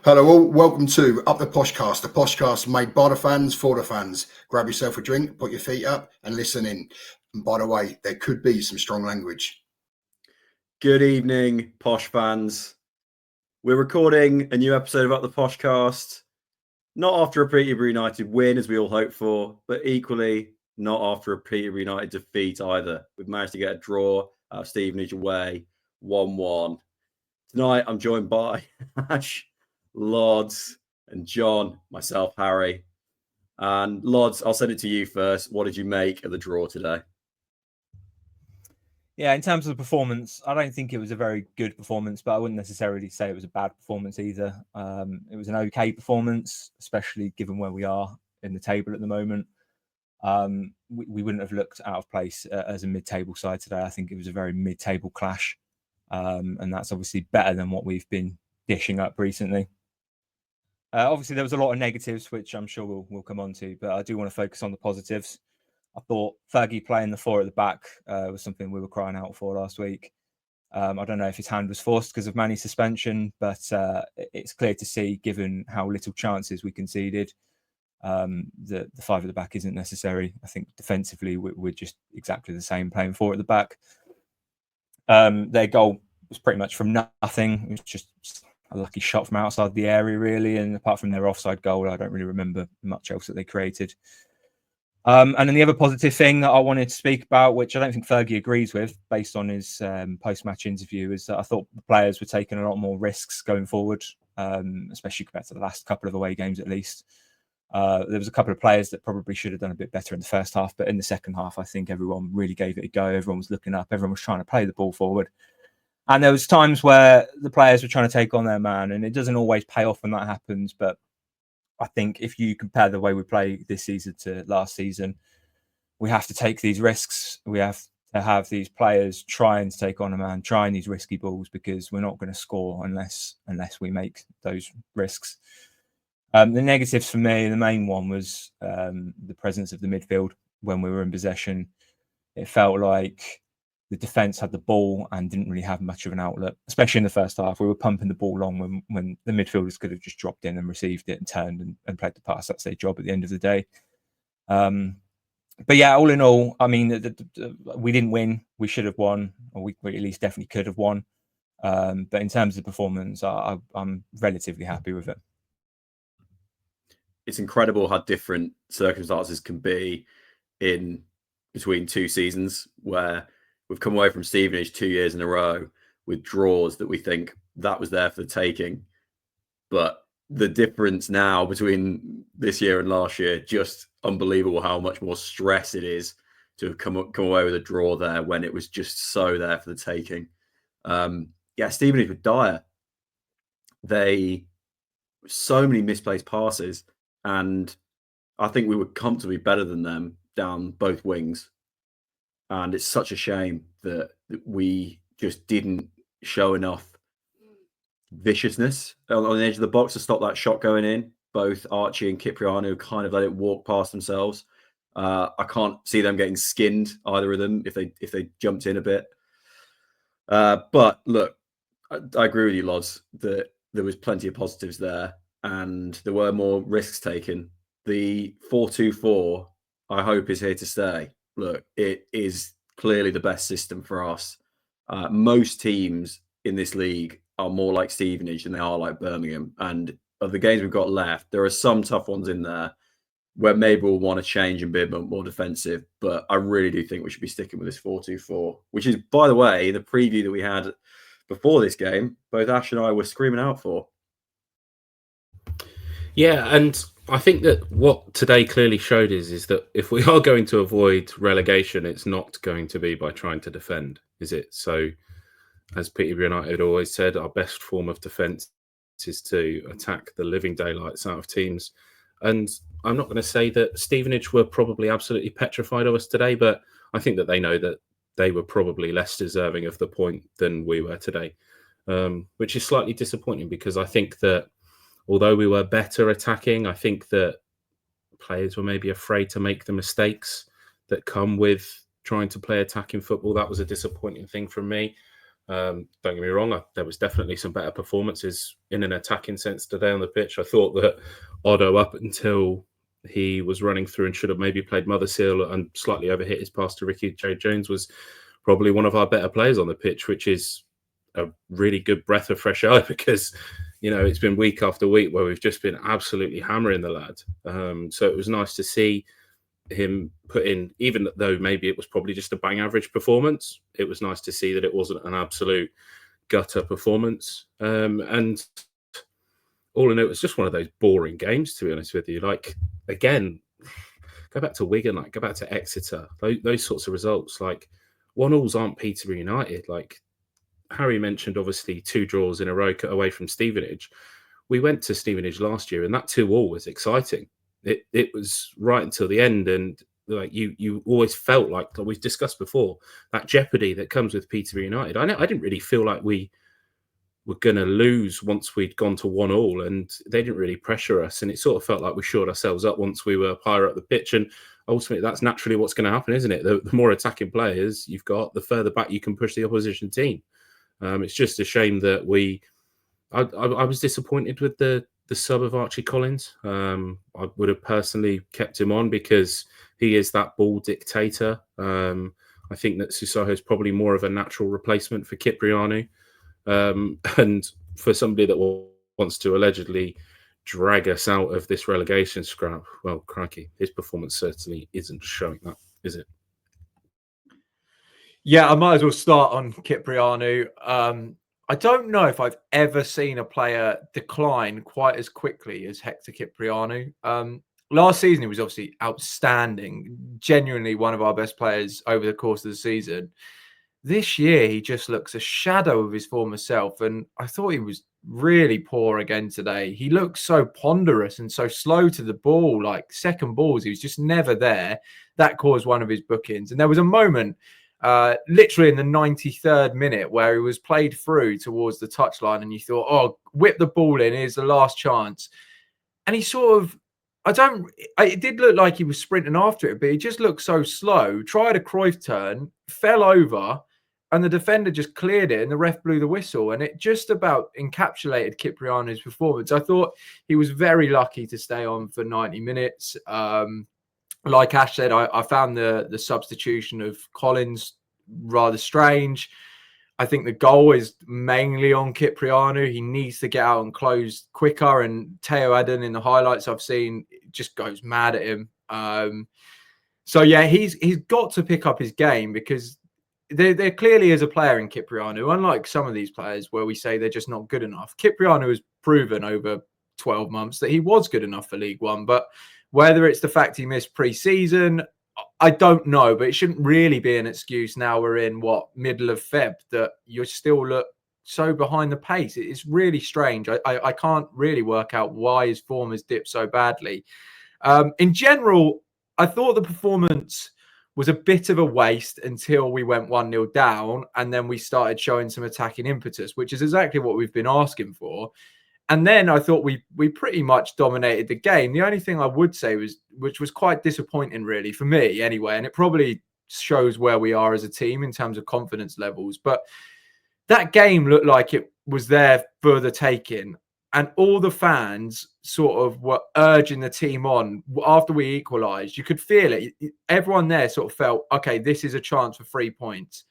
Hello all, welcome to Up The Poshcast, the Poshcast made by the fans for the fans. Grab yourself a drink, put your feet up and listen in. And by the way, there could be some strong language. Good evening, Posh fans. We're recording a new episode of Up The Poshcast, not after a Peterborough United win, as we all hoped for, but equally not after a Peterborough United defeat either. We've managed to get a draw out of Stevenage away, 1-1. Tonight, I'm joined by Posh, Lodz, and John, myself, Harry. And Lodz, I'll send it to you first. What did you make of the draw today? Yeah, in terms of the performance, I don't think it was a very good performance, but I wouldn't necessarily say it was a bad performance either. It was an okay performance, especially given where we are in the table at the moment. We wouldn't have looked out of place as a mid-table side today. I think it was a very mid-table clash, and that's obviously better than what we've been dishing up recently. Obviously, there was a lot of negatives, which I'm sure we'll come on to, but I do want to focus on the positives. I thought Fergie playing the four at the back was something we were crying out for last week. I don't know if his hand was forced because of Manny's suspension, but it's clear to see, given how little chances we conceded, the five at the back isn't necessary. I think defensively, we're just exactly the same playing four at the back. Their goal was pretty much from nothing. It was just a lucky shot from outside the area, really. And apart from their offside goal, I don't really remember much else that they created. And then the other positive thing that I wanted to speak about, which I don't think Fergie agrees with, based on his post-match interview, is that I thought the players were taking a lot more risks going forward, especially compared to the last couple of away games, at least. There was a couple of players that probably should have done a bit better in the first half, but in the second half, I think everyone really gave it a go. Everyone was looking up. Everyone was trying to play the ball forward. And there was times where the players were trying to take on their man, and it doesn't always pay off when that happens. But I think if you compare the way we play this season to last season, we have to take these risks. We have to have these players trying to take on a man, trying these risky balls, because we're not going to score unless we make those risks. The negatives for me, the main one was the presence of the midfield when we were in possession. It felt like the defence had the ball and didn't really have much of an outlet, especially in the first half. We were pumping the ball long when the midfielders could have just dropped in and received it and turned and played the pass. That's their job at the end of the day. But yeah, all in all, I mean, we didn't win. We should have won, or we at least definitely could have won. But in terms of performance, I'm relatively happy with it. It's incredible how different circumstances can be in between two seasons, where we've come away from Stevenage 2 years in a row with draws that we think that was there for the taking. But the difference now between this year and last year, just unbelievable how much more stress it is to have come away with a draw there when it was just so there for the taking. Stevenage were dire. So many misplaced passes, and I think we were comfortably better than them down both wings. And it's such a shame that we just didn't show enough viciousness on the edge of the box to stop that shot going in. Both Archie and Cipriano kind of let it walk past themselves. I can't see them getting skinned, either of them, if they jumped in a bit. But look, I agree with you, Lodz, that there was plenty of positives there, and there were more risks taken. The 4-2-4, I hope, is here to stay. Look, it is clearly the best system for us. Most teams in this league are more like Stevenage than they are like Birmingham. And of the games we've got left, there are some tough ones in there where maybe we'll want to change and be a bit more defensive. But I really do think we should be sticking with this 4-2-4, which is, by the way, the preview that we had before this game, both Ash and I were screaming out for. Yeah, and I think that what today clearly showed is that if we are going to avoid relegation, it's not going to be by trying to defend, is it? So, as Peterborough United always said, our best form of defence is to attack the living daylights out of teams. And I'm not going to say that Stevenage were probably absolutely petrified of us today, but I think that they know that they were probably less deserving of the point than we were today, which is slightly disappointing, because I think that although we were better attacking, I think that players were maybe afraid to make the mistakes that come with trying to play attacking football. That was a disappointing thing from me. Don't get me wrong, there was definitely some better performances in an attacking sense today on the pitch. I thought that Otto, up until he was running through and should have maybe played Mother Seal and slightly overhit his pass to Ricky J. Jones, was probably one of our better players on the pitch, which is a really good breath of fresh air because, you know, it's been week after week where we've just been absolutely hammering the lad. So it was nice to see him put in, even though maybe it was probably just a bang average performance, it was nice to see that it wasn't an absolute gutter performance. And all in all, it was just one of those boring games, to be honest with you. Like, again, go back to Wigan, like go back to Exeter, those sorts of results. Like, 1-1s aren't Peterborough United. Like Harry mentioned, obviously 2 draws in a row away from Stevenage. We went to Stevenage last year and that 2-2 was exciting. It was right until the end, and like you always felt like we've discussed before, that jeopardy that comes with Peterborough United. I didn't really feel like we were going to lose once we'd gone to 1-1, and they didn't really pressure us, and it sort of felt like we shored ourselves up once we were higher up the pitch. And ultimately, that's naturally what's going to happen, isn't it? The more attacking players you've got, the further back you can push the opposition team. It's just a shame that I was disappointed with the sub of Archie Collins. I would have personally kept him on because he is that ball dictator. I think that Sissoko is probably more of a natural replacement for Kyprianou. And for somebody that wants to allegedly drag us out of this relegation scrap, well, crikey, his performance certainly isn't showing that, is it? Yeah, I might as well start on Kyprianou. I don't know if I've ever seen a player decline quite as quickly as Hector Kyprianou. Last season, he was obviously outstanding, genuinely one of our best players over the course of the season. This year, he just looks a shadow of his former self, and I thought he was really poor again today. He looked so ponderous and so slow to the ball, like second balls. He was just never there. That caused one of his bookings. And there was a moment literally in the 93rd minute where he was played through towards the touchline and you thought, oh, whip the ball in, here's the last chance. And he sort of, it did look like he was sprinting after it, but he just looked so slow, tried a Cruyff turn, fell over, and the defender just cleared it and the ref blew the whistle. And it just about encapsulated Kyprianou's performance. I thought he was very lucky to stay on for 90 minutes. Like Ash said, I found the substitution of Collins rather strange. I think the goal is mainly on Kyprianou. He needs to get out and close quicker. And Teo Adden, in the highlights I've seen, just goes mad at him. So yeah, he's got to pick up his game because there clearly is a player in Kyprianou. Unlike some of these players where we say they're just not good enough, Kyprianou has proven over 12 months that he was good enough for League One. But whether it's the fact he missed pre-season, I don't know, but it shouldn't really be an excuse now we're in, middle of Feb, that you still look so behind the pace. It's really strange. I can't really work out why his form has dipped so badly. In general, I thought the performance was a bit of a waste until we went 1-0 down, and then we started showing some attacking impetus, which is exactly what we've been asking for. And then I thought we pretty much dominated the game. The only thing I would say which was quite disappointing, really, for me anyway, and it probably shows where we are as a team in terms of confidence levels, but that game looked like it was there for the taking. And all the fans sort of were urging the team on after we equalised. You could feel it. Everyone there sort of felt, okay, this is a chance for 3 points.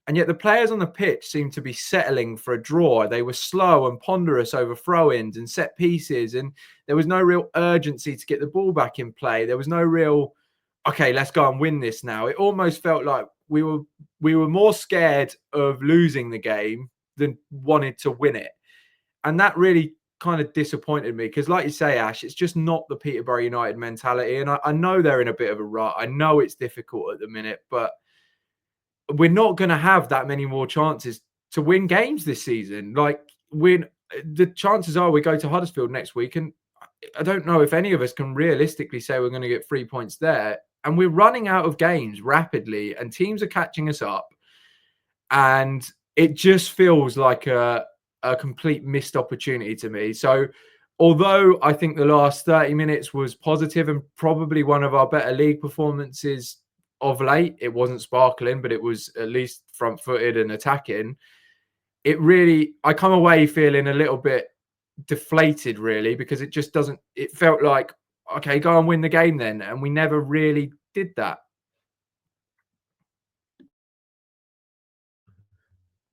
And yet the players on the pitch seemed to be settling for a draw. They were slow and ponderous over throw-ins and set pieces. And there was no real urgency to get the ball back in play. There was no real, okay, let's go and win this now. It almost felt like we were more scared of losing the game than wanted to win it. And that really kind of disappointed me because, like you say, Ash, it's just not the Peterborough United mentality. And I know they're in a bit of a rut. I know it's difficult at the minute, but we're not going to have that many more chances to win games this season. Like, the chances are we go to Huddersfield next week, and I don't know if any of us can realistically say we're going to get 3 points there. And we're running out of games rapidly, and teams are catching us up. And it just feels like a complete missed opportunity to me. So, although I think the last 30 minutes was positive and probably one of our better league performances of late, it wasn't sparkling, but it was at least front-footed and attacking. I come away feeling a little bit deflated, really, because it just doesn't. It felt like, okay, go and win the game then, and we never really did that.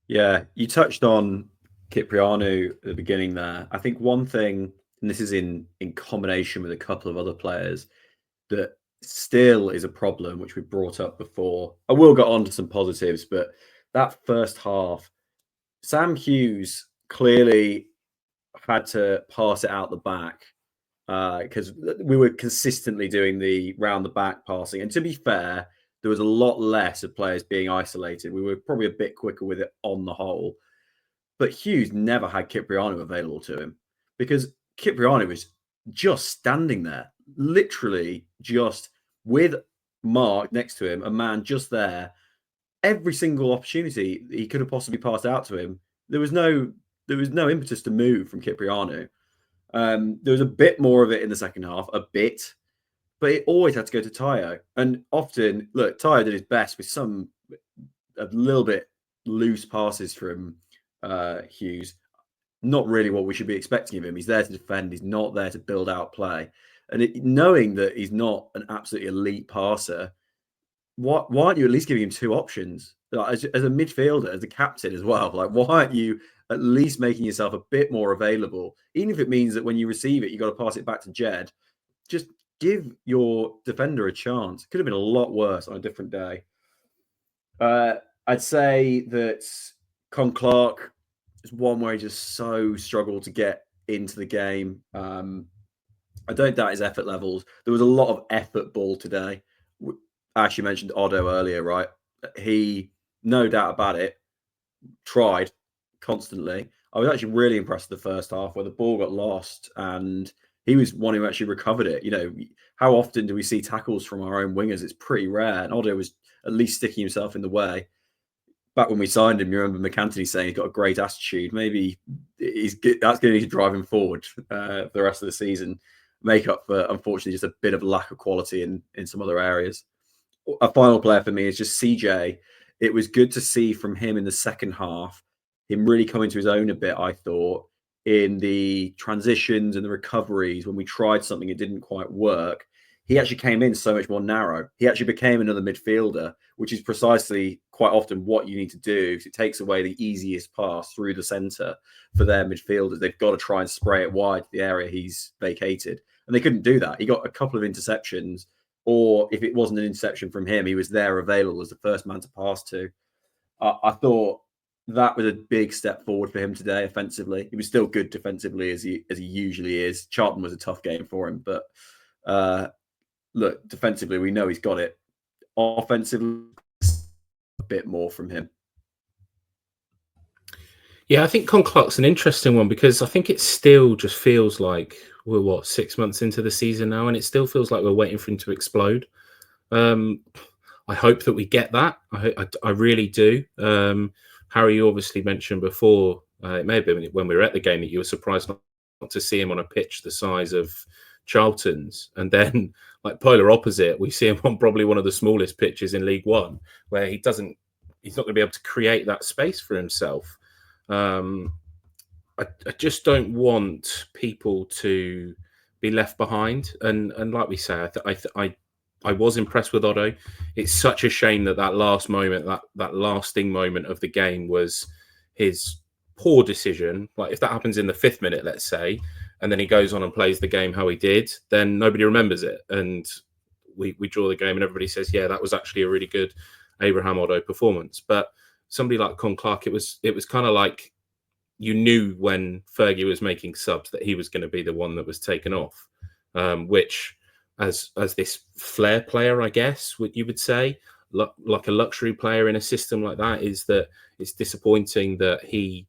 Yeah, you touched on Kyprianou at the beginning there. I think one thing, and this is in combination with a couple of other players, that still is a problem, which we brought up before. I will get on to some positives, but that first half, Sam Hughes clearly had to pass it out the back because we were consistently doing the round the back passing. And to be fair, there was a lot less of players being isolated. We were probably a bit quicker with it on the whole. But Hughes never had Kyprianou available to him because Kyprianou was just standing there, literally just with Mark next to him, a man just there. Every single opportunity he could have possibly passed out to him, there was no impetus to move from Kyprianou. There was a bit more of it in the second half, a bit, but it always had to go to Tayo. And often, look, Tayo did his best with a little bit loose passes from Hughes. Not really what we should be expecting of him. He's there to defend. He's not there to build out play. And knowing that he's not an absolutely elite passer, why aren't you at least giving him two options? Like, as a midfielder, as a captain as well, like why aren't you at least making yourself a bit more available? Even if it means that when you receive it, you got to pass it back to Jed. Just give your defender a chance. It could have been a lot worse on a different day. I'd say that Con Clark is one where he just so struggled to get into the game. I don't doubt his effort levels. There was a lot of effort ball today. I actually mentioned Odo earlier, right? He, no doubt about it, tried constantly. I was actually really impressed with the first half where the ball got lost and he was one who actually recovered it. You know, how often do we see tackles from our own wingers? It's pretty rare. And Odo was at least sticking himself in the way. Back when we signed him, you remember McAntony saying he's got a great attitude. Maybe that's going to drive him forward for the rest of the season. Make up for, unfortunately, just a bit of lack of quality in some other areas. A final player for me is just CJ. It was good to see from him in the second half, him really coming to his own a bit, I thought, in the transitions and the recoveries. When we tried something, it didn't quite work. He actually came in so much more narrow. He actually became another midfielder, which is precisely quite often what you need to do, because it takes away the easiest pass through the centre for their midfielders. They've got to try and spray it wide to the area he's vacated. And they couldn't do that. He got a couple of interceptions, or if it wasn't an interception from him, he was there available as the first man to pass to. I thought that was a big step forward for him today offensively. He was still good defensively as he usually is. Charlton was a tough game for him, but look, defensively, we know he's got it. Offensively, a bit more from him. Yeah, I think Con Clark's an interesting one because I think it still just feels like we're 6 months into the season now, and it still feels like we're waiting for him to explode. I hope that we get that. I really do. Harry, you obviously mentioned before, it may have been when we were at the game, that you were surprised not to see him on a pitch the size of Charlton's, and then like polar opposite, we see him on probably one of the smallest pitches in League One, where he's not going to be able to create that space for himself. I just don't want people to be left behind, and like we say, I was impressed with Odo. It's such a shame that last moment, that lasting moment of the game, was his poor decision. Like if that happens in the 5th minute, let's say, and then he goes on and plays the game how he did, then nobody remembers it, and we draw the game, and everybody says, yeah, that was actually a really good Abraham Odo performance. But somebody like Con Clark, it was kind of like you knew when Fergie was making subs that he was going to be the one that was taken off, which as this flair player, I guess, what you would say, like a luxury player in a system like that, is that it's disappointing that he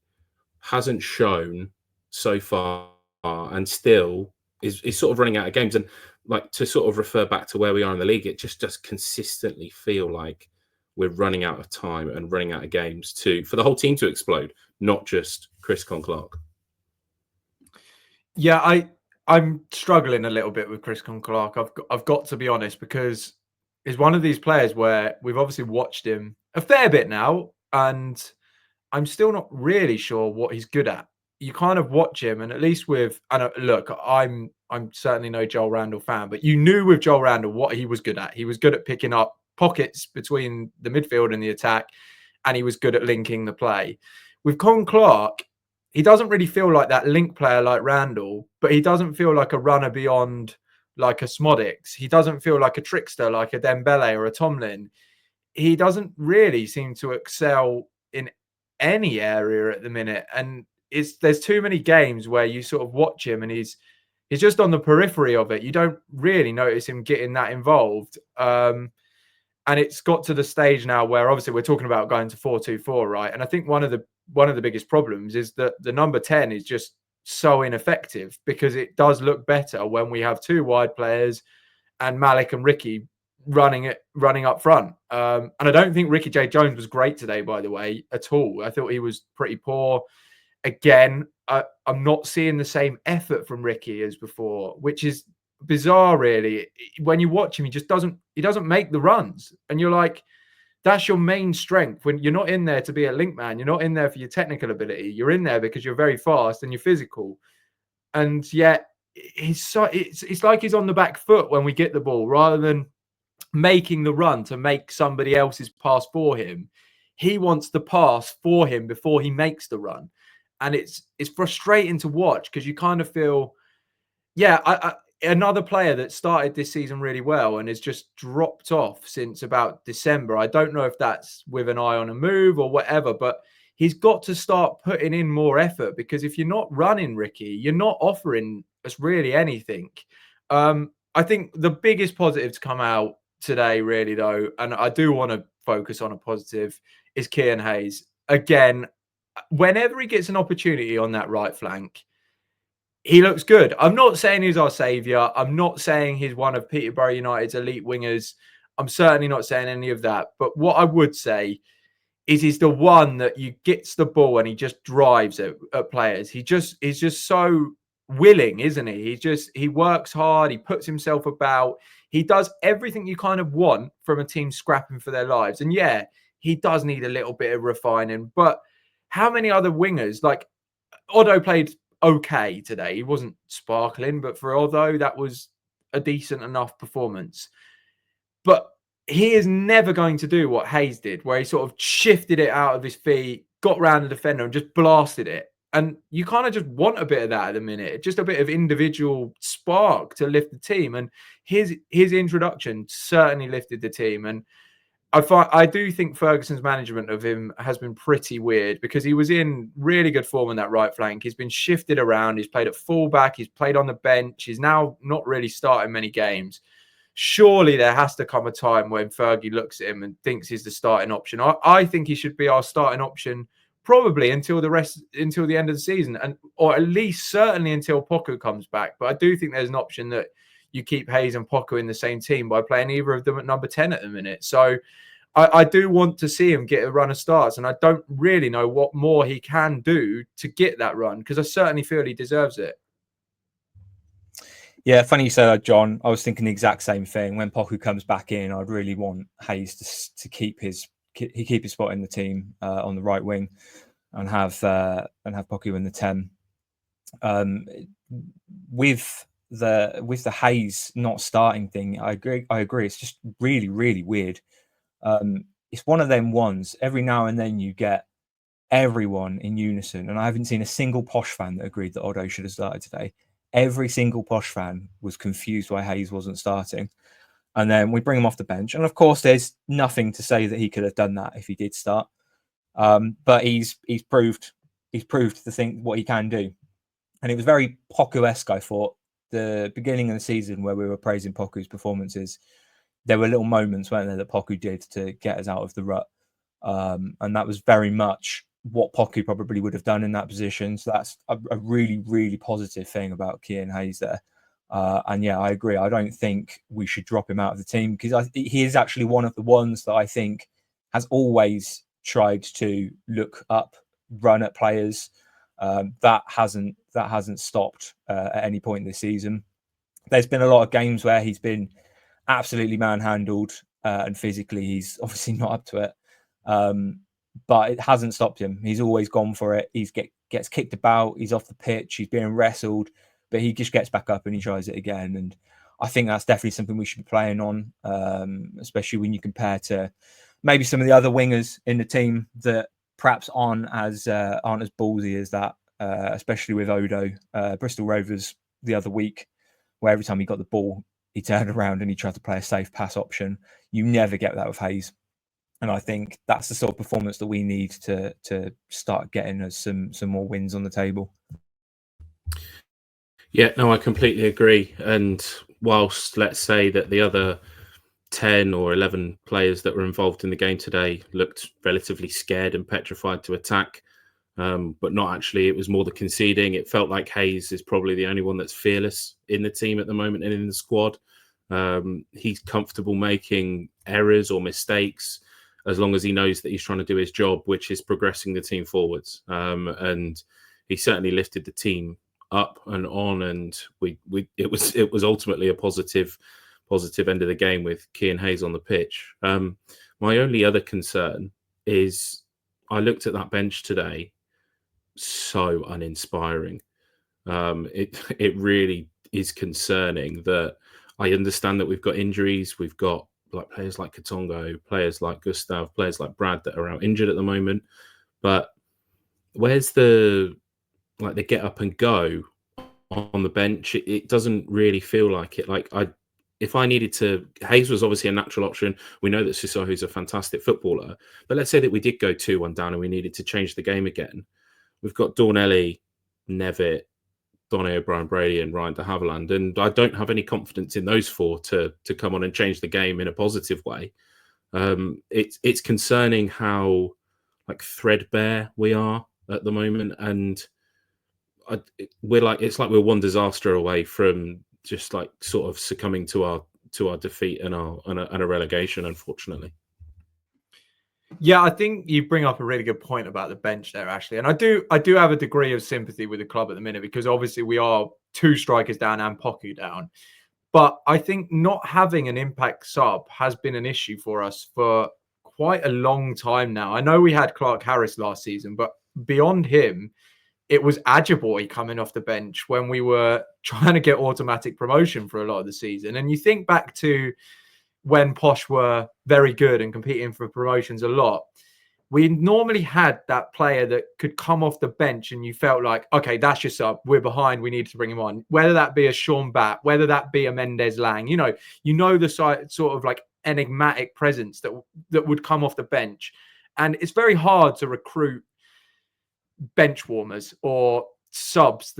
hasn't shown so far and still is sort of running out of games. And like, to sort of refer back to where we are in the league, it just does consistently feel like we're running out of time and running out of games for the whole team to explode, not just Chris Con Clark. Yeah, I'm struggling a little bit with Chris Con Clark. I've got to be honest, because he's one of these players where we've obviously watched him a fair bit now, and I'm still not really sure what he's good at. You kind of watch him, and at least with, and look, I'm certainly no Joel Randall fan, but you knew with Joel Randall what he was good at. He was good at picking up pockets between the midfield and the attack, and he was good at linking the play. With Con Clark, he doesn't really feel like that link player like Randall, but he doesn't feel like a runner beyond like a Smodix. He doesn't feel like a trickster like a Dembele or a Tomlin. He doesn't really seem to excel in any area at the minute, and there's too many games where you sort of watch him and he's just on the periphery of it. You don't really notice him getting that involved. And it's got to the stage now where obviously we're talking about going to 4-2-4, right? And I think one of the biggest problems is that the number 10 is just so ineffective, because it does look better when we have two wide players and Malik and Ricky running up front. And I don't think Ricky J. Jones was great today, by the way, at all. I thought he was pretty poor. Again, I'm not seeing the same effort from Ricky as before, which is bizarre, really. When you watch him, he doesn't make the runs, and you're like, that's your main strength. When you're not in there to be a link man, you're not in there for your technical ability. You're in there because you're very fast and you're physical. And yet, it's like he's on the back foot when we get the ball, rather than making the run to make somebody else's pass for him. He wants the pass for him before he makes the run. And it's frustrating to watch, because you kind of feel, another player that started this season really well and has just dropped off since about December. I don't know if that's with an eye on a move or whatever, but he's got to start putting in more effort, because if you're not running, Ricky, you're not offering us really anything. I think the biggest positive to come out today, really, though, and I do want to focus on a positive, is Kian Hayes. Again, whenever he gets an opportunity on that right flank, he looks good. I'm not saying he's our saviour. I'm not saying he's one of Peterborough United's elite wingers. I'm certainly not saying any of that. But what I would say is he's the one that you gets the ball and he just drives at players. He's just so willing, isn't he? He works hard. He puts himself about. He does everything you kind of want from a team scrapping for their lives. And yeah, he does need a little bit of refining. But how many other wingers, like Odo played okay today. He wasn't sparkling, but for Odo, that was a decent enough performance. But he is never going to do what Hayes did, where he sort of shifted it out of his feet, got round the defender and just blasted it. And you kind of just want a bit of that at the minute, just a bit of individual spark to lift the team. And his introduction certainly lifted the team. And I do think Ferguson's management of him has been pretty weird, because he was in really good form on that right flank. He's been shifted around. He's played at fullback. He's played on the bench. He's now not really starting many games. Surely there has to come a time when Fergie looks at him and thinks he's the starting option. I think he should be our starting option probably until the end of the season, or at least certainly until Poku comes back. But I do think there's an option that you keep Hayes and Poku in the same team by playing either of them at number 10 at the minute. So I do want to see him get a run of starts, and I don't really know what more he can do to get that run, because I certainly feel he deserves it. Yeah, funny you say that, John. I was thinking the exact same thing. When Poku comes back in, I'd really want Hayes to keep his spot in the team on the right wing, and have Poku in the 10. With the Hayes not starting thing, I agree. It's just really, really weird. It's one of them ones. Every now and then you get everyone in unison, and I haven't seen a single Posh fan that agreed that Odo should have started today. Every single Posh fan was confused why Hayes wasn't starting. And then we bring him off the bench. And of course, there's nothing to say that he could have done that if he did start. But he's proved what he can do. And it was very Poku-esque, I thought. The beginning of the season where we were praising Poku's performances, there were little moments, weren't there, that Poku did to get us out of the rut. And that was very much what Poku probably would have done in that position. So that's a really, really positive thing about Kian Hayes there. And yeah, I agree. I don't think we should drop him out of the team, because he is actually one of the ones that I think has always tried to look up, run at players. That hasn't stopped at any point this season. There's been a lot of games where he's been absolutely manhandled, and physically he's obviously not up to it. but it hasn't stopped him. He's always gone for it. Gets kicked about. He's off the pitch. He's being wrestled, but he just gets back up and he tries it again. And I think that's definitely something we should be playing on, especially when you compare to maybe some of the other wingers in the team that perhaps aren't as ballsy as that, especially with Odo. Bristol Rovers the other week, where every time he got the ball, he turned around and he tried to play a safe pass option. You never get that with Hayes. And I think that's the sort of performance that we need to start getting us some more wins on the table. Yeah, no, I completely agree. And whilst let's say that the other 10 or 11 players that were involved in the game today looked relatively scared and petrified to attack, but not actually, it was more the conceding. It felt like Hayes is probably the only one that's fearless in the team at the moment and in the squad. He's comfortable making errors or mistakes as long as he knows that he's trying to do his job, which is progressing the team forwards. And he certainly lifted the team up and on, and it was ultimately a positive end of the game with Cian Hayes on the pitch. My only other concern is I looked at that bench today, so uninspiring. It really is concerning that I understand that we've got injuries, we've got like players like Katongo, players like Gustav, players like Brad that are out injured at the moment, but where's the get up and go on the bench? It doesn't really feel like it. If I needed to, Hayes was obviously a natural option. We know that Sissoko is a fantastic footballer, but let's say that we did go 2-1 down and we needed to change the game again. We've got Dornelli, Nevitt, Donny O'Brien Brady and Ryan de Havilland, and I don't have any confidence in those four to come on and change the game in a positive way. It's concerning how threadbare we are at the moment, and it's like we're one disaster away from just sort of succumbing to our defeat and a relegation, unfortunately. Yeah, I think you bring up a really good point about the bench there, Ashley. And I do have a degree of sympathy with the club at the minute, because obviously we are 2 strikers down and Poku down. But I think not having an impact sub has been an issue for us for quite a long time now. I know we had Clark Harris last season, but beyond him, it was Adjaboy coming off the bench when we were trying to get automatic promotion for a lot of the season. And you think back to when Posh were very good and competing for promotions a lot, we normally had that player that could come off the bench and you felt like, okay, that's your sub. We're behind. We need to bring him on. Whether that be a Sean Batt, whether that be a Mendes Lang, you know the sort of enigmatic presence that would come off the bench. And it's very hard to recruit bench warmers or subs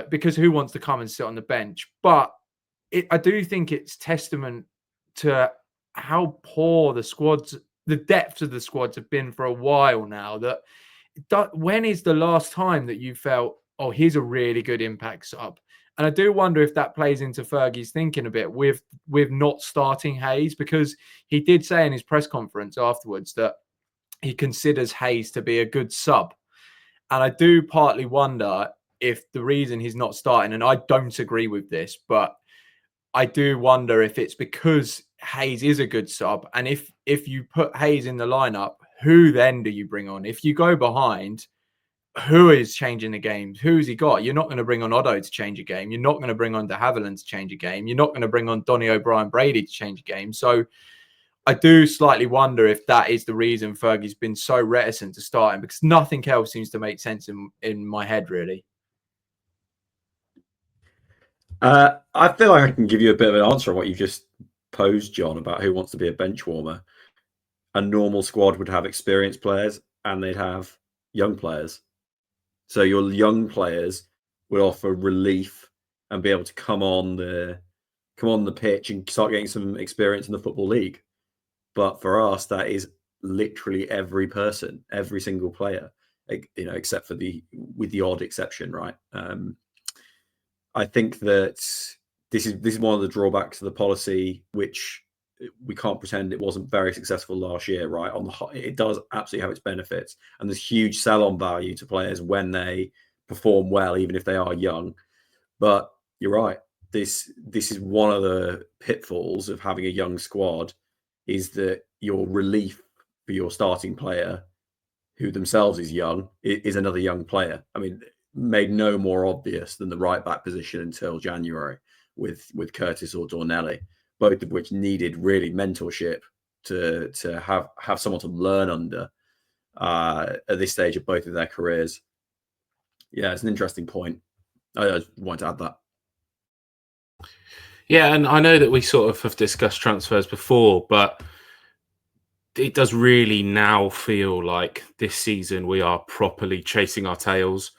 because who wants to come and sit on the bench? But I do think it's testament to how poor the depth of the squads have been for a while now. When is the last time that you felt, oh, here's a really good impact sub? And I do wonder if that plays into Fergie's thinking a bit with not starting Hayes, because he did say in his press conference afterwards that he considers Hayes to be a good sub. And I do partly wonder if the reason he's not starting, and I don't agree with this, but I do wonder if it's because Hayes is a good sub. And if you put Hayes in the lineup, who then do you bring on? If you go behind, who is changing the game? Who's he got? You're not going to bring on Otto to change a game. You're not going to bring on de Havilland to change a game. You're not going to bring on Donny O'Brien Brady to change a game. So I do slightly wonder if that is the reason Fergie's been so reticent to start him, because nothing else seems to make sense in my head, really. I feel like I can give you a bit of an answer on what you just posed, John, about who wants to be a bench warmer. A normal squad would have experienced players and they'd have young players. So your young players would offer relief and be able to come on the pitch and start getting some experience in the Football League. But for us, that is literally every person, every single player, except for with the odd exception, right? I think that this is one of the drawbacks of the policy, which we can't pretend it wasn't very successful last year, right? It does absolutely have its benefits, and there's huge sell-on value to players when they perform well, even if they are young. But you're right. This is one of the pitfalls of having a young squad, is that your relief for your starting player who themselves is young, is another young player. I mean, made no more obvious than the right back position until January with Curtis or Dornelli, both of which needed really mentorship to have someone to learn under at this stage of both of their careers. Yeah, it's an interesting point. I just wanted to add that. Yeah, and I know that we sort of have discussed transfers before, but it does really now feel like this season we are properly chasing our tails,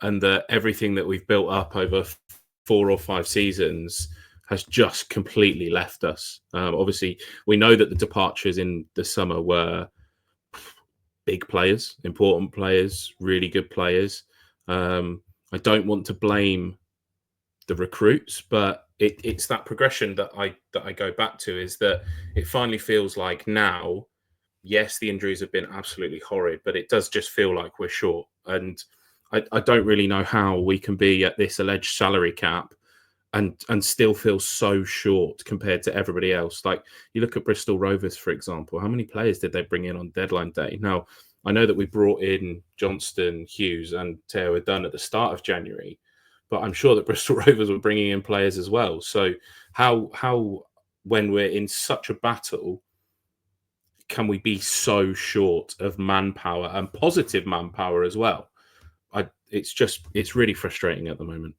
and that everything that we've built up over 4 or 5 seasons has just completely left us. Obviously, we know that the departures in the summer were big players, important players, really good players. I don't want to blame the recruits, but it's that progression that I go back to, is that it finally feels like now, yes, the injuries have been absolutely horrid, but it does just feel like we're short. And I don't really know how we can be at this alleged salary cap and still feel so short compared to everybody else. Like, you look at Bristol Rovers, for example, how many players did they bring in on deadline day? Now, I know that we brought in Johnston, Hughes and Teo Dunn at the start of January, but I'm sure that Bristol Rovers were bringing in players as well. So how when we're in such a battle, can we be so short of manpower and positive manpower as well? It's really frustrating at the moment.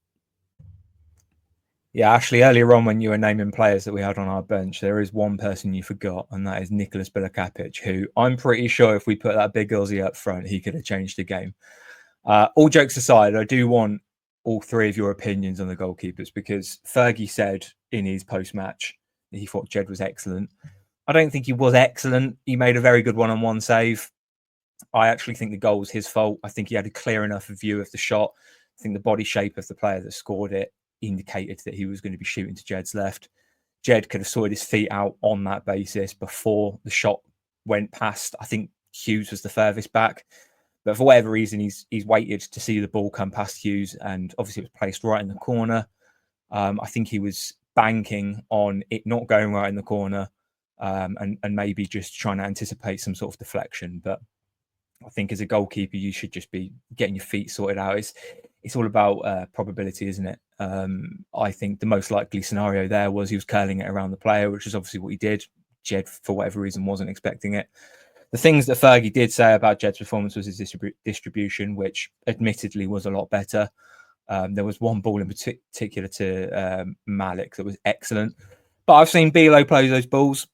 Yeah, actually, earlier on when you were naming players that we had on our bench, there is one person you forgot, and that is Nicholas Bilokapic, who I'm pretty sure if we put that big Aussie up front, he could have changed the game. All jokes aside, I do want all three of your opinions on the goalkeepers, because Fergie said in his post-match that he thought Jed was excellent. I don't think he was excellent. He made a very good one-on-one save. I actually think the goal was his fault. I think he had a clear enough view of the shot. I think the body shape of the player that scored it indicated that he was going to be shooting to Jed's left. Jed could have sorted his feet out on that basis before the shot went past. I think Hughes was the furthest back, but for whatever reason, he's waited to see the ball come past Hughes, and obviously it was placed right in the corner. I think he was banking on it not going right in the corner, and maybe just trying to anticipate some sort of deflection. But I think as a goalkeeper, you should just be getting your feet sorted out. It's all about probability, isn't it? I think the most likely scenario there was he was curling it around the player, which is obviously what he did. Jed, for whatever reason, wasn't expecting it. The things that Fergie did say about Jed's performance was his distribution, which admittedly was a lot better. There was one ball in particular to Malik that was excellent. But I've seen Bilo play those balls,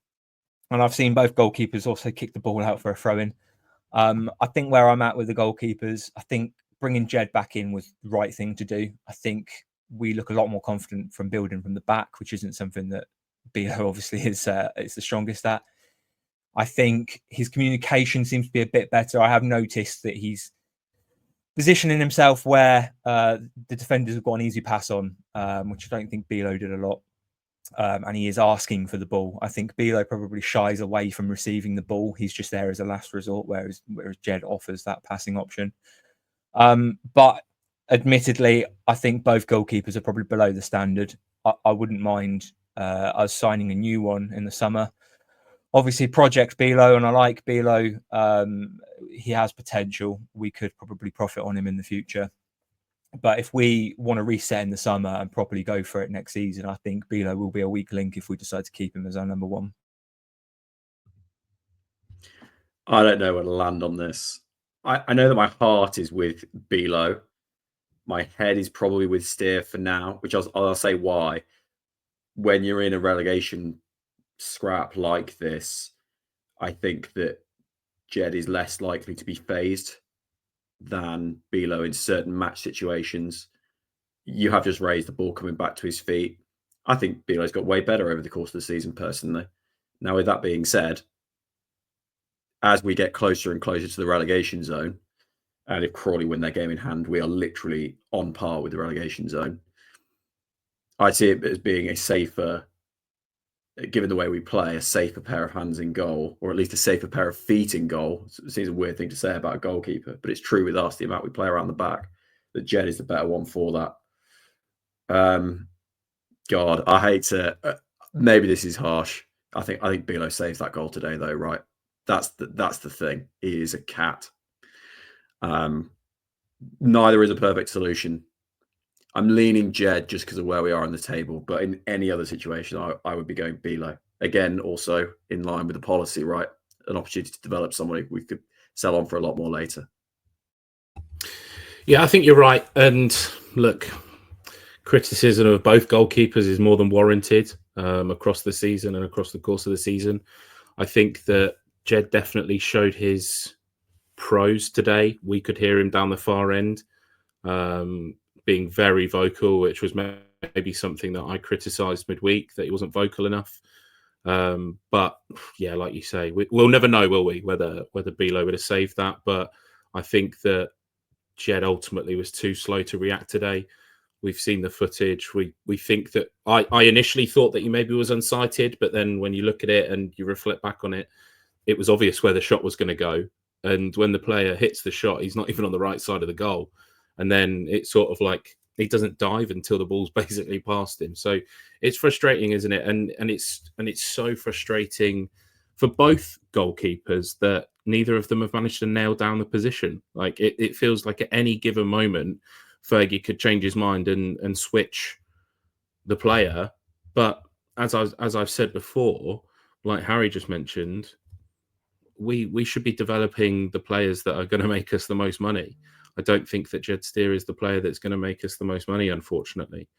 and I've seen both goalkeepers also kick the ball out for a throw-in. I think where I'm at with the goalkeepers, I think bringing Jed back in was the right thing to do. I think we look a lot more confident from building from the back, which isn't something that Bilo obviously is the strongest at. I think his communication seems to be a bit better. I have noticed that he's positioning himself where the defenders have got an easy pass on, which I don't think Bilo did a lot. And he is asking for the ball. I think Bilo probably shies away from receiving the ball. He's just there as a last resort, whereas Jed offers that passing option. But admittedly, I think both goalkeepers are probably below the standard. I wouldn't mind us signing a new one in the summer. Obviously, Project Bilo, and I like Bilo. He has potential. We could probably profit on him in the future. But if we want to reset in the summer and properly go for it next season, I think Bilo will be a weak link if we decide to keep him as our number one. I don't know where to land on this. I know that my heart is with Bilo. My head is probably with Steer for now, which I'll say why. When you're in a relegation scrap like this, I think that Jed is less likely to be phased than Bilo in certain match situations. You have just raised the ball coming back to his feet. I think Bilo's got way better over the course of the season, personally. Now, with that being said, as we get closer and closer to the relegation zone, and if Crawley win their game in hand, we are literally on par with the relegation zone. I see it as being a safer, given the way we play, a safer pair of hands in goal, or at least a safer pair of feet in goal. It seems a weird thing to say about a goalkeeper, but it's true with us, the amount we play around the back, that Jed is the better one for that. God, I hate to. Maybe this is harsh. I think Bilo saves that goal today, though. Right? That's the thing. He is a cat. Neither is a perfect solution. I'm leaning Jed just because of where we are on the table, but in any other situation, I would be going Bilo. Again, also in line with the policy, right? An opportunity to develop somebody we could sell on for a lot more later. Yeah, I think you're right. And look, criticism of both goalkeepers is more than warranted across the season and across the course of the season. I think that Jed definitely showed his pros today. We could hear him down the far end being very vocal, which was maybe something that I criticised midweek, that he wasn't vocal enough. But yeah, like you say, we'll never know, will we, whether Bilo would have saved that. But I think that Jed ultimately was too slow to react today. We've seen the footage. We think that I initially thought that he maybe was unsighted, but then when you look at it and you reflect back on it, it was obvious where the shot was going to go. And when the player hits the shot, he's not even on the right side of the goal. And then it's sort of like he doesn't dive until the ball's basically past him. So it's frustrating, isn't it? And it's so frustrating for both goalkeepers that neither of them have managed to nail down the position. Like it feels like at any given moment, Fergie could change his mind and switch the player. But as I've said before, like Harry just mentioned, we should be developing the players that are going to make us the most money. I don't think that Jed Steer is the player that's going to make us the most money, unfortunately.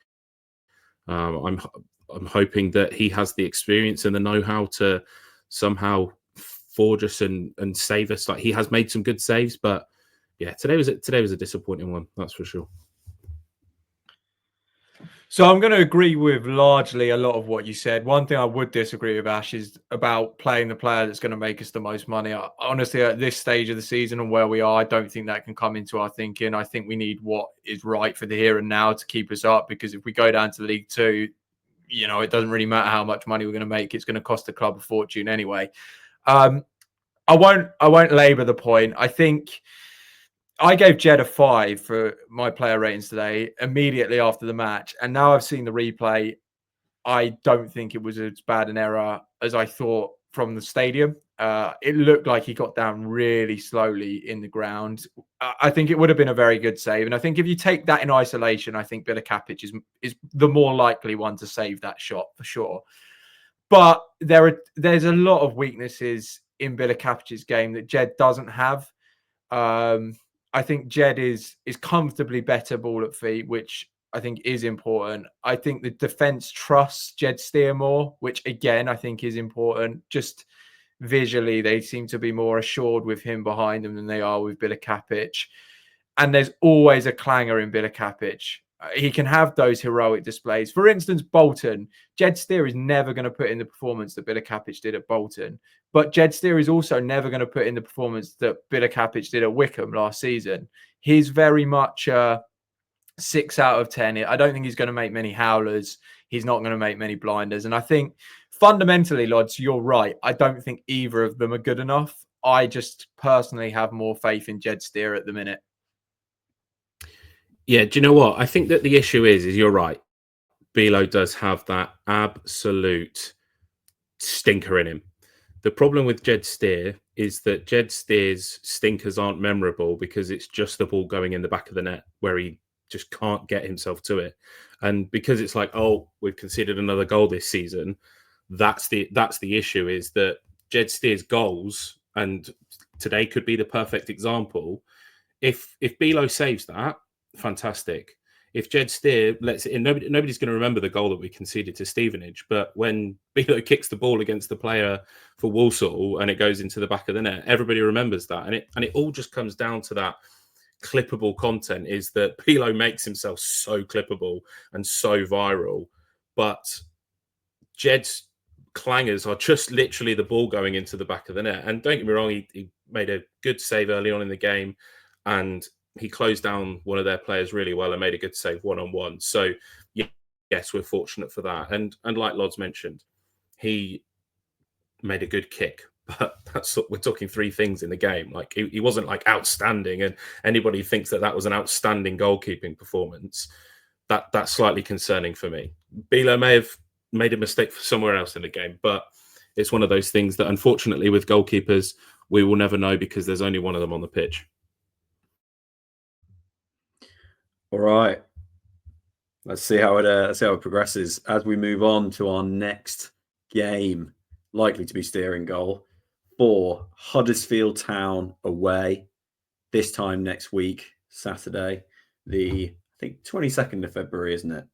I'm hoping that he has the experience and the know-how to somehow forge us and save us. Like, he has made some good saves, but yeah, today was a disappointing one, that's for sure. So I'm going to agree with largely a lot of what you said. One thing I would disagree with, Ash, is about playing the player that's going to make us the most money. Honestly, at this stage of the season and where we are, I don't think that can come into our thinking. I think we need what is right for the here and now to keep us up, because if we go down to League Two, you know, it doesn't really matter how much money we're going to make. It's going to cost the club a fortune anyway. I won't labour the point. I think I gave Jed a 5 for my player ratings today immediately after the match. And now I've seen the replay. I don't think it was as bad an error as I thought from the stadium. It looked like he got down really slowly in the ground. I think it would have been a very good save. And I think if you take that in isolation, I think Bilokapic is the more likely one to save that shot for sure. But there's a lot of weaknesses in Bilokapic's game that Jed doesn't have. I think Jed is comfortably better ball at feet, which I think is important. I think the defense trusts Jed Steer more, which again, I think is important. Just visually, they seem to be more assured with him behind them than they are with Bilokapic. And there's always a clanger in Bilokapic. He can have those heroic displays. For instance, Bolton. Jed Steer is never going to put in the performance that Bilokapic did at Bolton. But Jed Steer is also never going to put in the performance that Bilokapic did at Wickham last season. He's very much 6 out of 10. I don't think he's going to make many howlers. He's not going to make many blinders. And I think fundamentally, Lodz, you're right. I don't think either of them are good enough. I just personally have more faith in Jed Steer at the minute. Yeah, do you know what? I think that the issue is you're right. Bilo does have that absolute stinker in him. The problem with Jed Steer is that Jed Steer's stinkers aren't memorable because it's just the ball going in the back of the net where he just can't get himself to it. And because it's like, oh, we've conceded another goal this season, that's the issue, is that Jed Steer's goals, and today could be the perfect example. If Bilo saves that, fantastic. If Jed Steer lets it in, nobody's going to remember the goal that we conceded to Stevenage. But when Bilo kicks the ball against the player for Walsall and it goes into the back of the net, everybody remembers that. And it all just comes down to that clippable content, is that Bilo makes himself so clippable and so viral. But Jed's clangers are just literally the ball going into the back of the net. And don't get me wrong, he made a good save early on in the game, and he closed down one of their players really well and made a good save one-on-one. So, yes, we're fortunate for that. And like Lodz mentioned, he made a good kick. But we're talking 3 things in the game. Like, he wasn't like outstanding, and anybody thinks that was an outstanding goalkeeping performance, that's slightly concerning for me. Bilo may have made a mistake somewhere else in the game, but it's one of those things that, unfortunately, with goalkeepers, we will never know because there's only one of them on the pitch. All right. Let's see how it progresses as we move on to our next game, likely to be steering goal for Huddersfield Town away. This time next week, Saturday, I think 22nd of February, isn't it?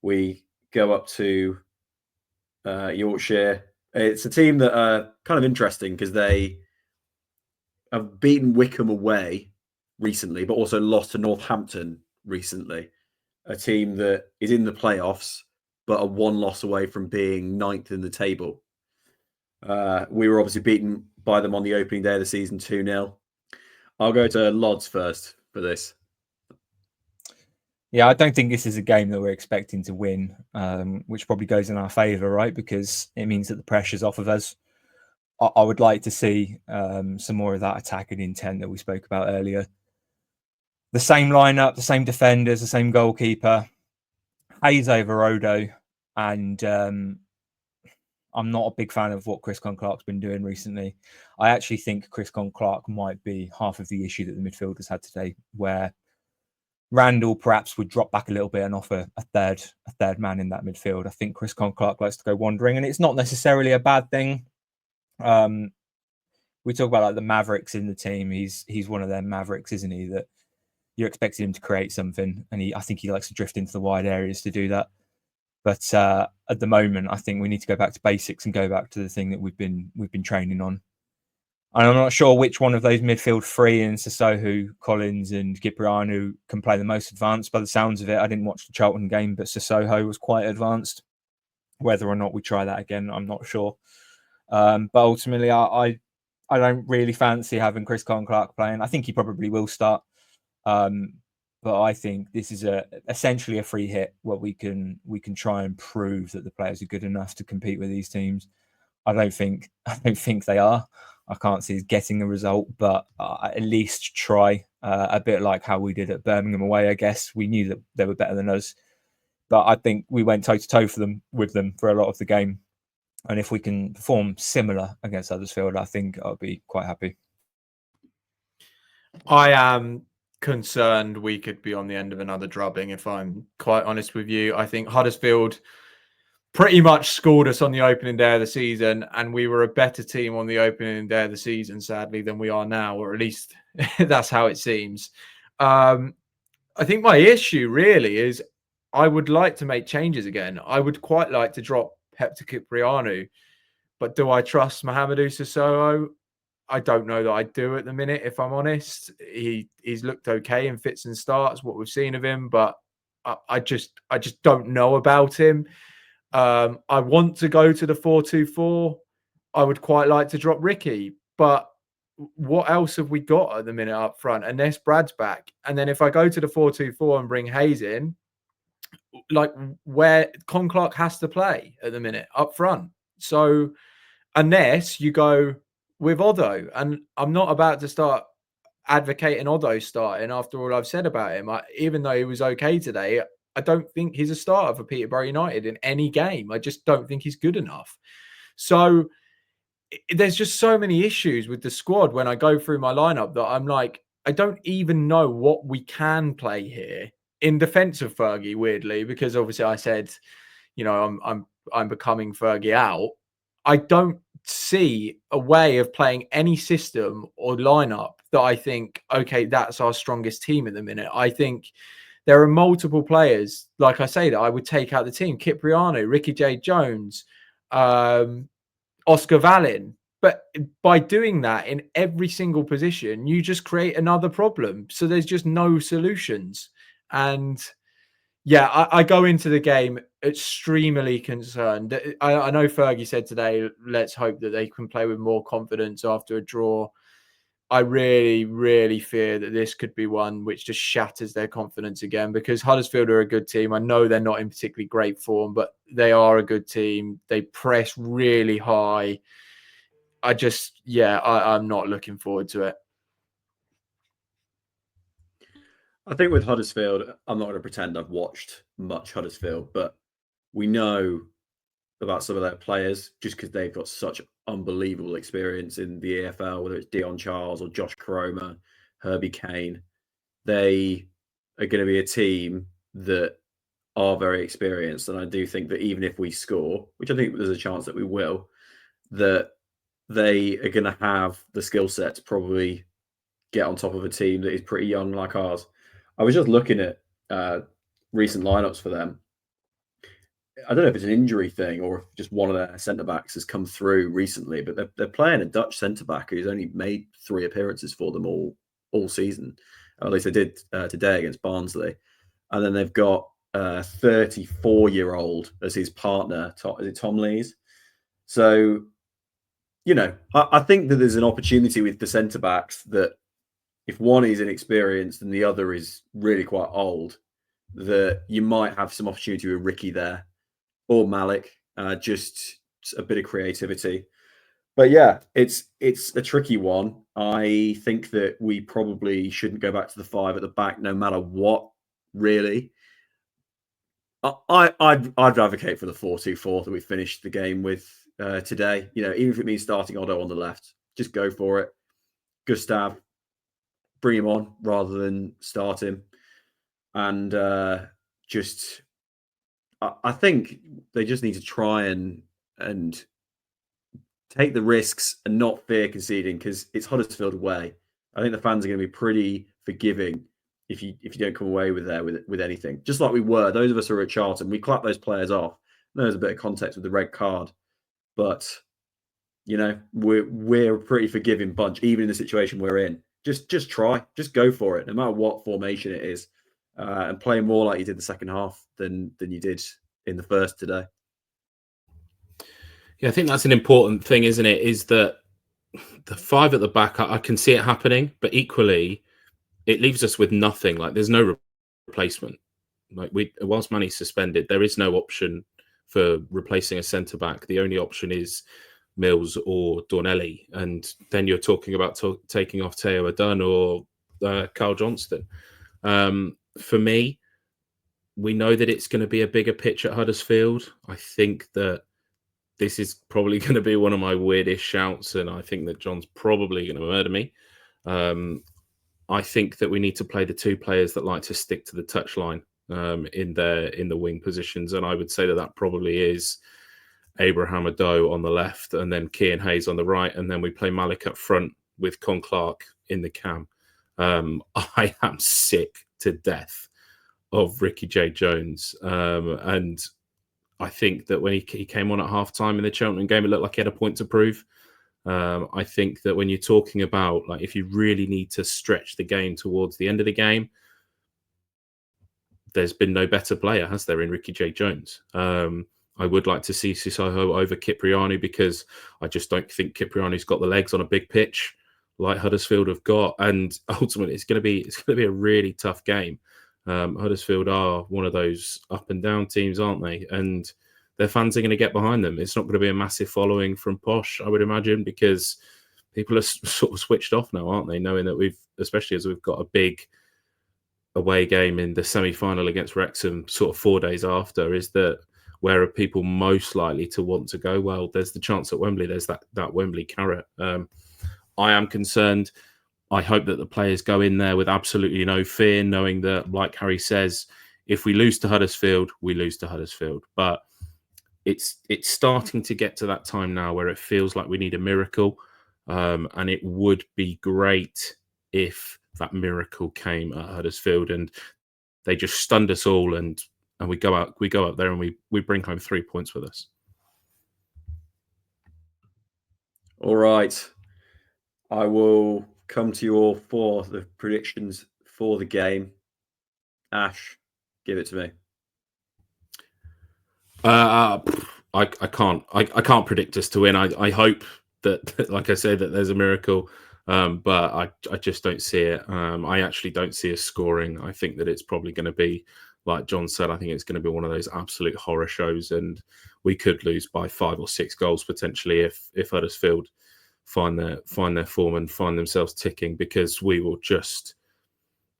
We go up to Yorkshire. It's a team that are kind of interesting because they have beaten Wickham away recently, but also lost to Northampton recently. A team that is in the playoffs, but are one loss away from being 9th in the table. We were obviously beaten by them on the opening day of the season 2-0. I'll go to Lodz first for this. Yeah, I don't think this is a game that we're expecting to win, which probably goes in our favour, right? Because it means that the pressure's off of us. I would like to see some more of that attacking intent that we spoke about earlier. The same lineup, the same defenders, the same goalkeeper, Hayes over Odo, and I'm not a big fan of what Chris Clark's been doing recently. I actually think Chris Clark might be half of the issue that the midfielders had today, where Randall perhaps would drop back a little bit and offer a third man in that midfield. I think Chris Clark likes to go wandering, and it's not necessarily a bad thing. We talk about like the Mavericks in the team. He's one of them Mavericks, isn't he? That you're expecting him to create something, and I think he likes to drift into the wide areas to do that. But at the moment, I think we need to go back to basics and go back to the thing that we've been training on. And I'm not sure which one of those midfield three in Sissoko, Collins, and Cipriano can play the most advanced. By the sounds of it, I didn't watch the Charlton game, but Sissoko was quite advanced. Whether or not we try that again, I'm not sure. But ultimately, I don't really fancy having Chris Clark playing. I think he probably will start. But I think this is essentially a free hit where we can try and prove that the players are good enough to compete with these teams. I don't think they are. I can't see us getting a result, but at least try. A bit like how we did at Birmingham away, I guess. We knew that they were better than us, but I think we went toe to toe with them for a lot of the game. And if we can perform similar against Huddersfield, I think I'll be quite happy. I am concerned we could be on the end of another drubbing, if I'm quite honest with you. I think Huddersfield pretty much scored us on the opening day of the season, and we were a better team on the opening day of the season, sadly, than we are now, or at least that's how it seems. I think my issue really is I would like to make changes again. I would quite like to drop Hector Cipriano, but do I trust Mahamadou Sissoko? I don't know that I do at the minute, if I'm honest. He's looked okay in fits and starts, what we've seen of him, but I just don't know about him. I want to go to the 4-2-4. I would quite like to drop Ricky, but what else have we got at the minute up front? Unless Brad's back. And then if I go to the 4-2-4 and bring Hayes in, like where Clark has to play at the minute up front. So unless you go with Odo, and I'm not about to start advocating Odo starting after all I've said about him. Even though he was okay today, I don't think he's a starter for Peterborough United in any game. I just don't think he's good enough. So there's just so many issues with the squad when I go through my lineup that I'm like, I don't even know what we can play here in defense of Fergie, weirdly, because obviously I said, you know, I'm becoming Fergie out. I don't see a way of playing any system or lineup that I think, okay, that's our strongest team at the minute. I think there are multiple players, like I say, that I would take out the team. Cipriano, Ricky J. Jones, Oscar Vallin. But by doing that in every single position, you just create another problem. So there's just no solutions. And yeah, I go into the game extremely concerned. I know Fergie said today, let's hope that they can play with more confidence after a draw. I really, really fear that this could be one which just shatters their confidence again, because Huddersfield are a good team. I know they're not in particularly great form, but they are a good team. They press really high. I'm not looking forward to it. I think with Huddersfield, I'm not going to pretend I've watched much Huddersfield, but we know about some of their players just because they've got such unbelievable experience in the EFL, whether it's Dion Charles or Josh Caroma, Herbie Kane. They are going to be a team that are very experienced. And I do think that even if we score, which I think there's a chance that we will, that they are going to have the skill set to probably get on top of a team that is pretty young like ours. I was just looking at recent lineups for them. I don't know if it's an injury thing or if just one of their centre-backs has come through recently, but they're playing a Dutch centre-back who's only made 3 appearances for them all season. Or at least they did today against Barnsley. And then they've got a 34-year-old as his partner. Is it Tom Lees? So, I think that there's an opportunity with the centre-backs that if one is inexperienced and the other is really quite old, that you might have some opportunity with Ricky there. Or Malik, just a bit of creativity. But yeah, it's a tricky one. I think that we probably shouldn't go back to the 5 at the back, no matter what, really. I'd advocate for the 4-2-4 that we finished the game with today. Even if it means starting Otto on the left, just go for it. Gustav, bring him on rather than start him. And I think they just need to try and take the risks and not fear conceding, because it's Huddersfield away. I think the fans are going to be pretty forgiving if you don't come away with anything. Just like we were, those of us who are at Charlton, we clapped those players off. There's a bit of context with the red card, but we're a pretty forgiving bunch, even in the situation we're in. Just try, just go for it, no matter what formation it is. And play more like you did the second half than you did in the first today. Yeah, I think that's an important thing, isn't it? Is that the 5 at the back, I can see it happening, but equally, it leaves us with nothing. Like, there's no replacement. Like, whilst Manny's suspended, there is no option for replacing a centre back. The only option is Mills or Dornelli, and then you're talking about taking off Theo Adun or Carl Johnston. For me, we know that it's going to be a bigger pitch at Huddersfield. I think that this is probably going to be one of my weirdest shouts, and I think that John's probably going to murder me. I think that we need to play the 2 players that like to stick to the touchline in the wing positions, and I would say that probably is Abraham Ado on the left, and then Kean Hayes on the right, and then we play Malik up front with Con Clark in the cam. I am sick to death of Ricky J. Jones. And I think that when he came on at half-time in the Cheltenham game, it looked like he had a point to prove. I think that when you're talking about, like, if you really need to stretch the game towards the end of the game, there's been no better player, has there, in Ricky J. Jones? I would like to see Sissoko over Cipriani, because I just don't think Cipriani's got the legs on a big pitch like Huddersfield have got. And ultimately, it's going to be a really tough game. Huddersfield are one of those up and down teams, aren't they? And their fans are going to get behind them. It's not going to be a massive following from Posh, I would imagine, because people are sort of switched off now, aren't they? Knowing that especially as we've got a big away game in the semi-final against Wrexham sort of 4 days after, is that where are people most likely to want to go? Well, there's the chance at Wembley. There's that Wembley carrot. I am concerned. I hope that the players go in there with absolutely no fear, knowing that, like Harry says, if we lose to Huddersfield, we lose to Huddersfield. But it's starting to get to that time now where it feels like we need a miracle. And it would be great if that miracle came at Huddersfield and they just stunned us all, and we go up there and we bring home 3 points with us. All right. I will come to you all for the predictions for the game. Ash, give it to me. I can't predict us to win. I hope that, like I said, that there's a miracle, but I just don't see it. I actually don't see us scoring. I think that it's probably going to be, like John said, I think it's going to be one of those absolute horror shows, and we could lose by 5 or 6 goals potentially if Huddersfield find their form and find themselves ticking, because we will just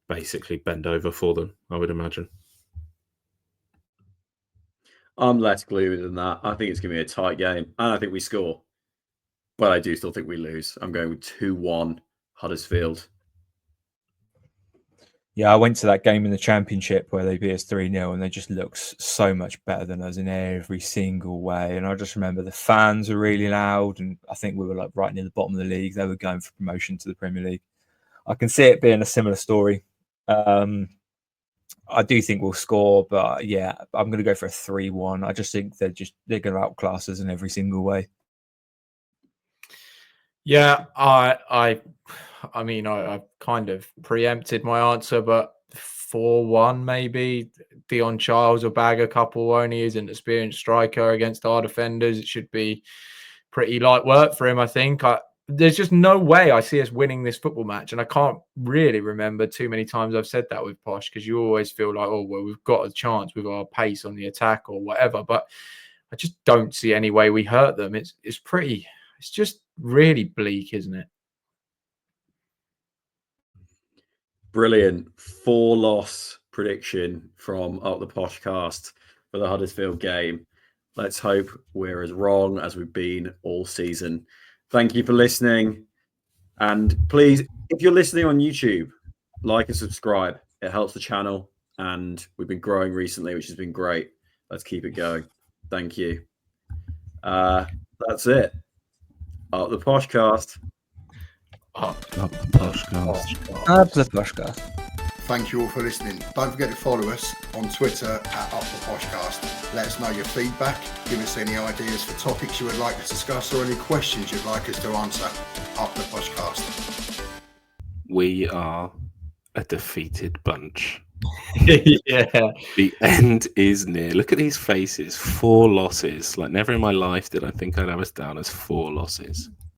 basically bend over for them, I would imagine. I'm less gloomy than that. I think it's going to be a tight game, and I think we score. But I do still think we lose. I'm going with 2-1 Huddersfield. Yeah, I went to that game in the Championship where they beat us 3-0, and they just looked so much better than us in every single way. And I just remember the fans were really loud, and I think we were like right near the bottom of the league. They were going for promotion to the Premier League. I can see it being a similar story. I do think we'll score, but yeah, I'm going to go for a 3-1. I just think they're going to outclass us in every single way. Yeah, I mean, I've kind of preempted my answer, but 4-1 maybe. Dion Charles will bag a couple, won't he? He's an experienced striker against our defenders. It should be pretty light work for him, I think. There's just no way I see us winning this football match. And I can't really remember too many times I've said that with Posh, because you always feel like, oh, well, we've got a chance with our pace on the attack or whatever. But I just don't see any way we hurt them. It's just really bleak, isn't it? Brilliant 4-loss prediction from Up The Poshcast for the Huddersfield game. Let's hope we're as wrong as we've been all season. Thank you for listening. And please, if you're listening on YouTube, like and subscribe. It helps the channel. And we've been growing recently, which has been great. Let's keep it going. Thank you. That's it. Up The Poshcast. Up The Poshcast. Up The Poshcast. Thank you all for listening. Don't forget to follow us on Twitter at Up The Poshcast. Let us know your feedback. Give us any ideas for topics you would like to discuss or any questions you'd like us to answer. Up The Poshcast. We are a defeated bunch. Yeah. The end is near. Look at these faces. 4 losses. Like, never in my life did I think I'd have us down as 4 losses.